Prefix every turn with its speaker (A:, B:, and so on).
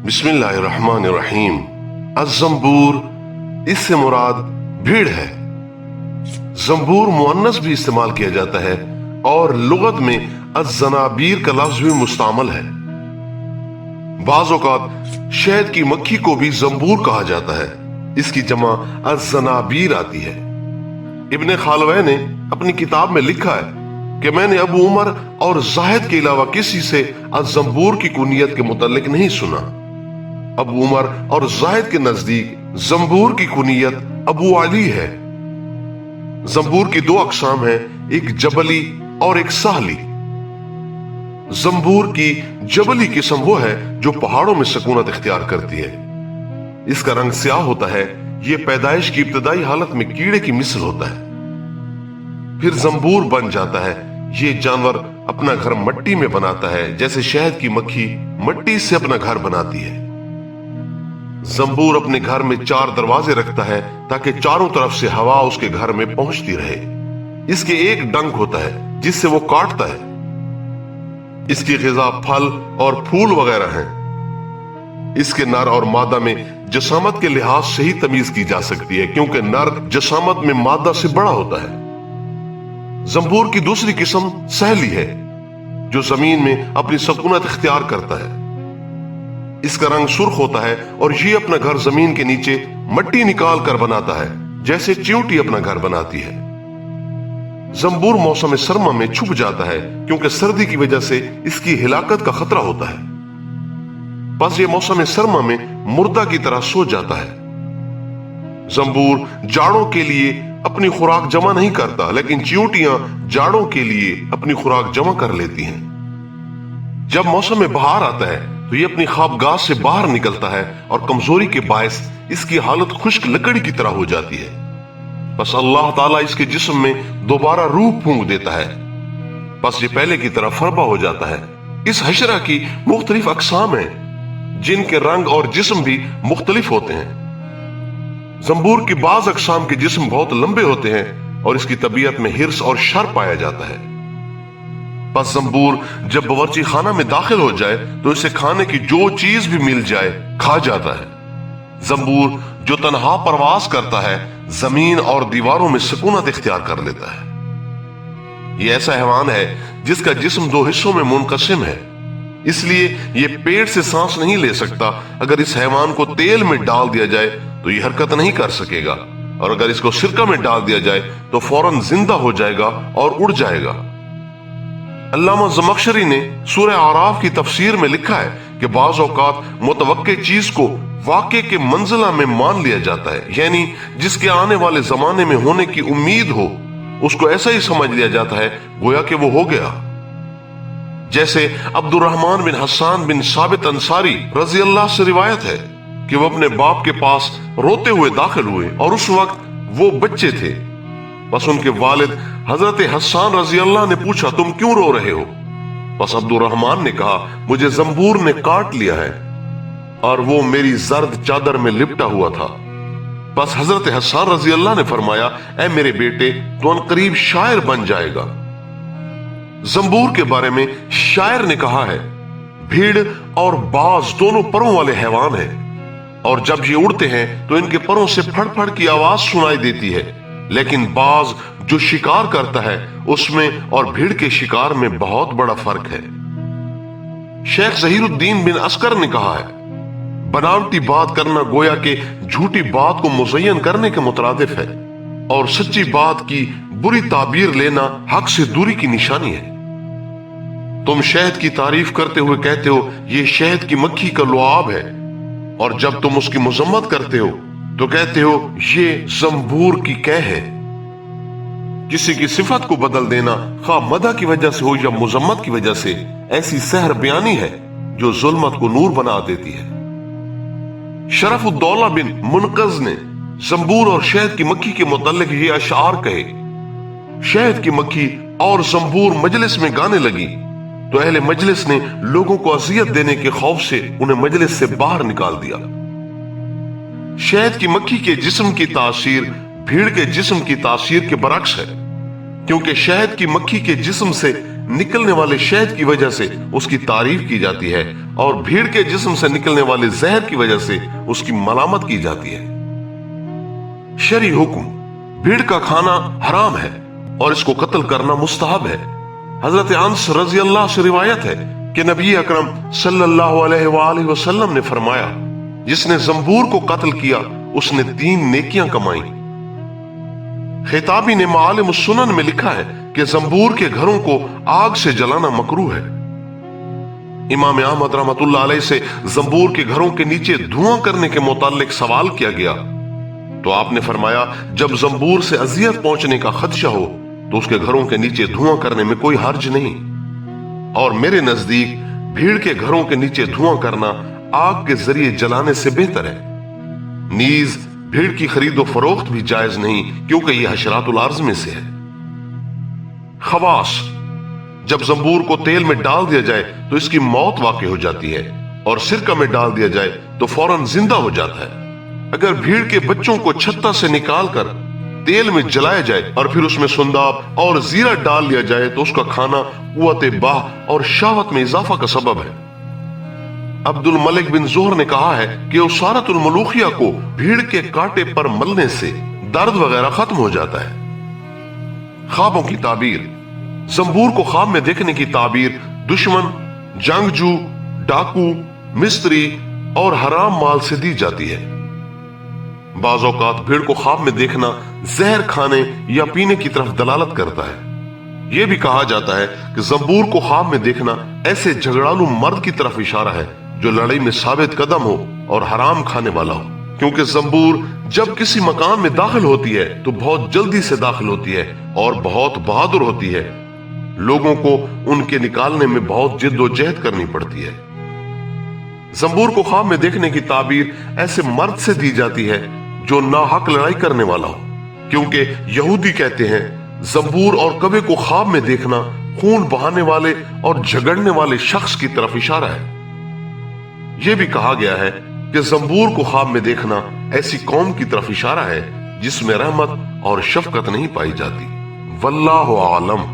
A: बिस्मिल्लाहिर्रहमानिर्रहीम। अज़्ज़ंबूर, इससे मुराद भीड़ है। ज़ंबूर मुअन्नस भी इस्तेमाल किया जाता है और लुगत में अज़्ज़नाबीर का लफ्ज़ भी मुस्तअमल है। बाज़ औक़ात शहद की मक्खी को भी ज़ंबूर कहा जाता है। इसकी जमा अज़्ज़नाबीर आती है। इब्ने खालवै ने अपनी किताब में लिखा है कि मैंने अबू उमर और जाहिद के अलावा किसी से अज़्ज़ंबूर की कुनियत के मुतल्लिक नहीं सुना। अबू उमर और जाहिद के नजदीक ज़ंबूर की कुनियत अबू अली है। ज़ंबूर की दो अक़साम हैं, एक जबली और एक साहली। ज़ंबूर की जबली किस्म वो है जो पहाड़ों में सकूनत इख्तियार करती है। इसका रंग स्याह होता है। ये पैदाइश की इब्तदाई हालत में कीड़े की मिसल होता है, फिर ज़ंबूर बन जाता है। ये जानवर अपना घर मट्टी में बनाता है, जैसे शहद की मक्खी मट्टी से अपना घर बनाती है। ज़ंबूर अपने घर में 4 दरवाजे रखता है ताकि चारों तरफ से हवा उसके घर में पहुंचती रहे। इसके एक डंक होता है जिससे वो काटता है। इसकी ग़िज़ा फल और फूल वगैरह हैं। इसके नर और मादा में जसामत के लिहाज से ही तमीज की जा सकती है, क्योंकि नर जसामत में मादा से बड़ा होता है। ज़ंबूर की दूसरी किस्म सहली है, जो जमीन में अपनी सकूनत इख्तियार करता है। इसका रंग सुर्ख होता है और ये अपना घर जमीन के नीचे मट्टी निकाल कर बनाता है, जैसे चींटी अपना घर बनाती है। ज़ंबूर मौसम सरमा में छुप जाता है, क्योंकि सर्दी की वजह से इसकी हिलाकत का खतरा होता है। बस ये मौसम सरमा में मुर्दा की तरह सो जाता है। ज़ंबूर जाड़ों के लिए अपनी खुराक जमा नहीं करता, लेकिन चींटियां जाड़ों के लिए अपनी खुराक जमा कर लेती हैं। जब मौसम में बहार आता है तो ये अपनी ख्वाबगाह से बाहर निकलता है और कमजोरी के बायस इसकी हालत खुश्क लकड़ी की तरह हो जाती है। बस अल्लाह ताला इसके जिस्म में दोबारा रूह फूंक देता है। बस ये पहले की तरह फरबा हो जाता है। इस हशरा की मुख्तलिफ अक़साम हैं, जिनके रंग और जिस्म भी मुख्तलिफ होते हैं। ज़ंबूर की बाज़ अक़साम के जिस्म बहुत लंबे होते हैं और इसकी तबीयत में हिर्स और शर पाया जाता है। बस ज़ंबूर जब बावर्ची खाना में दाखिल हो जाए तो इसे खाने की जो चीज भी मिल जाए खा जाता है। ज़ंबूर जो तन्हा परवास करता है, जमीन और दीवारों में सुकूनत इख्तियार कर लेता है। यह ऐसा हैवान है जिसका जिस्म 2 हिस्सों में मुनक़सिम है, इसलिए यह पेट से सांस नहीं ले सकता। अगर इस हैवान को तेल में डाल दिया जाए तो यह हरकत नहीं कर सकेगा, और अगर इसको सिरका में डाल दिया जाए तो फौरन जिंदा हो जाएगा और उड़ जाएगा। अल्लामा ज़मख़शरी ने सूरह आराफ की तफसीर में लिखा है कि बाज़ औक़ात मुतवक्के चीज को वाक़े के मंज़िला में मान लिया जाता है, यानी जिसके आने वाले जमाने में होने की उम्मीद हो उसको ऐसा ही समझ लिया जाता है गोया कि वो हो गया। जैसे अब्दुर्रहमान बिन हस्सान बिन साबित अंसारी रज़ी अल्लाह से रिवायत है कि वो अपने बाप के पास रोते हुए दाखिल हुए और उस वक्त वो बच्चे थे। बस उनके वालिद हजरत हस्सान रज़ी अल्लाह ने पूछा, तुम क्यों रो रहे हो? बस अब्दुर्रहमान ने कहा, मुझे ज़ंबूर ने काट लिया है और वो मेरी जर्द चादर में लिपटा हुआ था। बस हजरत हस्सान रज़ी अल्लाह ने फरमाया, ऐ मेरे बेटे, तो अनकरीब शायर बन जाएगा। ज़ंबूर के बारे में शायर ने कहा है, भीड़ और बाज दोनों परों वाले हैवान हैं, और जब ये उड़ते हैं तो इनके परों से फड़फड़ की आवाज सुनाई देती है, लेकिन बाज जो शिकार करता है उसमें और भीड़ के शिकार में बहुत बड़ा फर्क है। शेख ज़हीरुद्दीन बिन अस्कर ने कहा है, बनावटी बात करना गोया के झूठी बात को मुज़य्यन करने के मुतरादिफ है, और सच्ची बात की बुरी ताबीर लेना हक से दूरी की निशानी है। तुम शहद की तारीफ करते हुए कहते हो ये शहद की मक्खी का लुआब है, और जब तुम उसकी मुजम्मत करते हो तो कहते हो ये ज़ंबूर की कै है। किसी की सिफत को बदल देना, खा मदा की वजह से हो या मुजम्मत की वजह से, ऐसी सहर बयानी है जो जुल्मत को नूर बना देती है। शरफुद्दौला बिन मुनक़ज़ ने ज़ंबूर और शहद की मक्खी के मुतल्लिक़ ये अशआर कहे, शहद की मक्खी और ज़ंबूर मजलिस में गाने लगी तो अहले मजलिस ने लोगों को अजियत देने के खौफ से उन्हें मजलिस से बाहर निकाल दिया। शहद की मक्खी के जिस्म की तासीर भीड़ के जिस्म की तासीर के बरक्स है, क्योंकि शहद की मक्खी के जिस्म से निकलने वाले शहद की वजह से उसकी तारीफ की जाती है اور بھیڑ کے جسم سے نکلنے والے زہر کی وجہ سے اس کی ملامت کی جاتی ہے۔ شرعی حکم: بھیڑ کا کھانا حرام ہے اور اس کو قتل کرنا مستحب ہے۔ حضرت انس رضی اللہ سے روایت ہے کہ نبی اکرم صلی اللہ علیہ وآلہ وسلم نے فرمایا، جس نے زنبور کو قتل کیا اس نے 3 نیکیاں کمائیں۔ خطابی نے معالم السنن میں لکھا ہے کہ زنبور کے گھروں کو آگ سے جلانا مکروہ ہے۔ امام احمد رحمۃ اللہ علیہ سے زنبور کے گھروں کے نیچے دھواں کرنے کے متعلق سوال کیا گیا تو آپ نے فرمایا، جب زنبور سے اذیت پہنچنے کا خدشہ ہو تو اس کے گھروں کے نیچے دھواں کرنے میں کوئی حرج نہیں، اور میرے نزدیک بھیڑ کے گھروں کے نیچے دھواں کرنا آگ کے ذریعے جلانے سے بہتر ہے۔ نیز بھیڑ کی خرید و فروخت بھی جائز نہیں، کیونکہ یہ حشرات الارض میں سے ہے۔ خواص: جب زنبور کو تیل میں ڈال دیا جائے تو اس کی موت واقع ہو جاتی ہے، اور سرکہ میں ڈال دیا جائے تو فوراً زندہ ہو جاتا ہے۔ اگر بھیڑ کے بچوں کو چھتا سے نکال کر تیل میں جلایا جائے اور پھر اس میں سنداب اور زیرہ ڈال لیا جائے تو اس کا کھانا قوت باہ اور شہوت میں اضافہ کا سبب ہے۔ عبد الملک بن زہر نے کہا ہے کہ اسارت الملوخیہ کو بھیڑ کے کانٹے پر ملنے سے درد وغیرہ ختم ہو جاتا ہے۔ خوابوں کی تعبیر: زنبور کو خواب میں دیکھنے کی تعبیر دشمن، جنگجو، ڈاکو، مستری اور حرام مال سے دی جاتی ہے۔ بعض اوقات بھیڑ کو خواب میں دیکھنا زہر کھانے یا پینے کی طرف دلالت کرتا ہے۔ یہ بھی کہا جاتا ہے کہ زنبور کو خواب میں دیکھنا ایسے جھگڑالو مرد کی طرف اشارہ ہے جو لڑائی میں ثابت قدم ہو اور حرام کھانے والا ہو، کیونکہ زنبور جب کسی مکان میں داخل ہوتی ہے تو بہت جلدی سے داخل ہوتی ہے اور بہت بہادر ہوتی ہے۔ لوگوں کو ان کے نکالنے میں بہت جد و جہد کرنی پڑتی ہے۔ زنبور کو خواب میں دیکھنے کی تعبیر ایسے مرد سے دی جاتی ہے جو ناحق لڑائی کرنے والا ہو، کیونکہ یہودی کہتے ہیں زنبور اور کبے کو خواب میں دیکھنا خون بہانے والے اور جھگڑنے والے شخص کی طرف اشارہ ہے۔ یہ بھی کہا گیا ہے کہ زنبور کو خواب میں دیکھنا ایسی قوم کی طرف اشارہ ہے جس میں رحمت اور شفقت نہیں پائی جاتی۔ واللہ اعلم۔